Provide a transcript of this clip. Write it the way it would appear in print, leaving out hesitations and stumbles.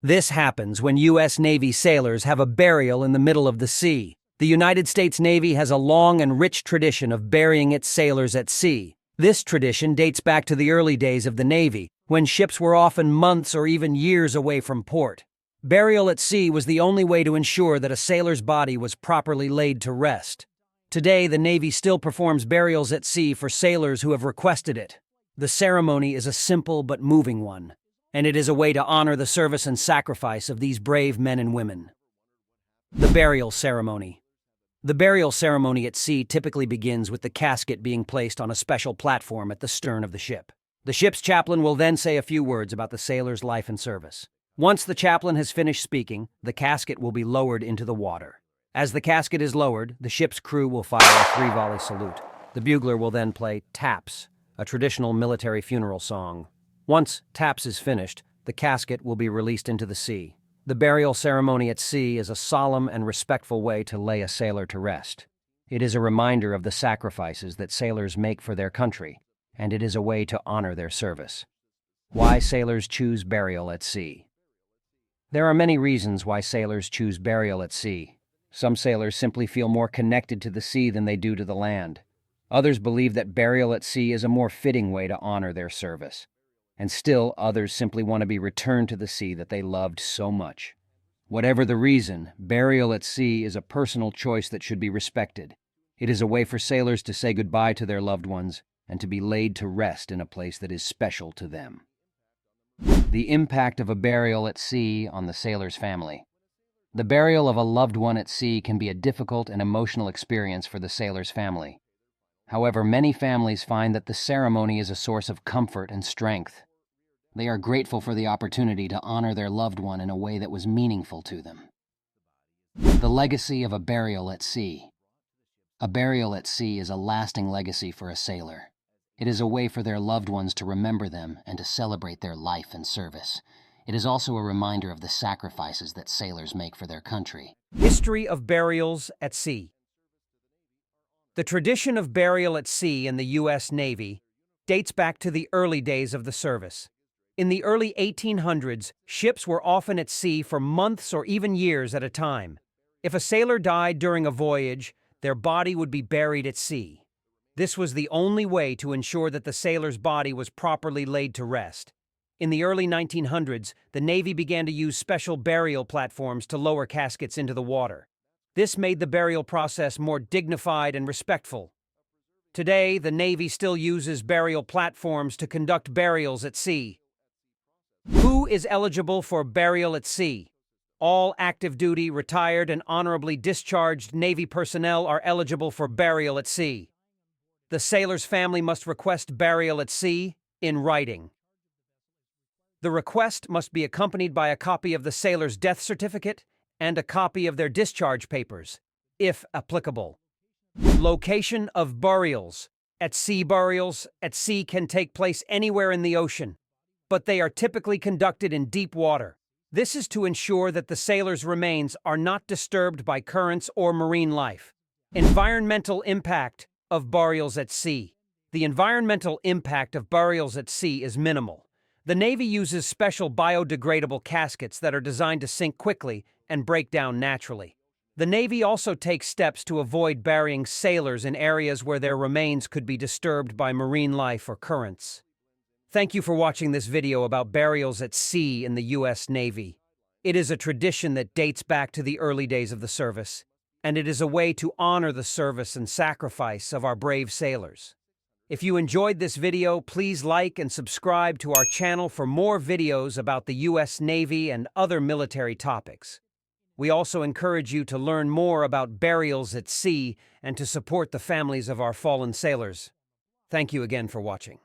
This happens when U.S. Navy sailors have a burial in the middle of the sea. The United States Navy has a long and rich tradition of burying its sailors at sea. This tradition dates back to the early days of the Navy, when ships were often months or even years away from port. Burial at sea was the only way to ensure that a sailor's body was properly laid to rest. Today, the Navy still performs burials at sea for sailors who have requested it. The ceremony is a simple but moving one, and it is a way to honor the service and sacrifice of these brave men and women. The burial ceremony. The burial ceremony at sea typically begins with the casket being placed on a special platform at the stern of the ship. The ship's chaplain will then say a few words about the sailor's life and service. Once the chaplain has finished speaking, the casket will be lowered into the water. As the casket is lowered, the ship's crew will fire a three-volley salute. The bugler will then play taps, a traditional military funeral song. Once taps is finished, the casket will be released into the sea. The burial ceremony at sea is a solemn and respectful way to lay a sailor to rest. It is a reminder of the sacrifices that sailors make for their country, and it is a way to honor their service. Why sailors choose burial at sea. There are many reasons why sailors choose burial at sea. Some sailors simply feel more connected to the sea than they do to the land. Others believe that burial at sea is a more fitting way to honor their service. And still, others simply want to be returned to the sea that they loved so much. Whatever the reason, burial at sea is a personal choice that should be respected. It is a way for sailors to say goodbye to their loved ones and to be laid to rest in a place that is special to them. The impact of a burial at sea on the sailor's family. The burial of a loved one at sea can be a difficult and emotional experience for the sailor's family. However, many families find that the ceremony is a source of comfort and strength. They are grateful for the opportunity to honor their loved one in a way that was meaningful to them. The legacy of a burial at sea. A burial at sea is a lasting legacy for a sailor. It is a way for their loved ones to remember them and to celebrate their life and service. It is also a reminder of the sacrifices that sailors make for their country. History of burials at sea. The tradition of burial at sea in the U.S. Navy dates back to the early days of the service. In the early 1800s, ships were often at sea for months or even years at a time. If a sailor died during a voyage, their body would be buried at sea. This was the only way to ensure that the sailor's body was properly laid to rest. In the early 1900s, the Navy began to use special burial platforms to lower caskets into the water. This made the burial process more dignified and respectful. Today, the Navy still uses burial platforms to conduct burials at sea. Who is eligible for burial at sea? All active duty, retired, and honorably discharged Navy personnel are eligible for burial at sea. The sailor's family must request burial at sea in writing. The request must be accompanied by a copy of the sailor's death certificate and a copy of their discharge papers, if applicable. Location of burials. At sea burials at sea can take place anywhere in the ocean, but they are typically conducted in deep water. This is to ensure that the sailor's remains are not disturbed by currents or marine life. Environmental impact of burials at sea. The environmental impact of burials at sea is minimal. The Navy uses special biodegradable caskets that are designed to sink quickly and break down naturally. The Navy also takes steps to avoid burying sailors in areas where their remains could be disturbed by marine life or currents. Thank you for watching this video about burials at sea in the U.S. Navy. It is a tradition that dates back to the early days of the service, and it is a way to honor the service and sacrifice of our brave sailors. If you enjoyed this video, please like and subscribe to our channel for more videos about the U.S. Navy and other military topics. We also encourage you to learn more about burials at sea and to support the families of our fallen sailors. Thank you again for watching.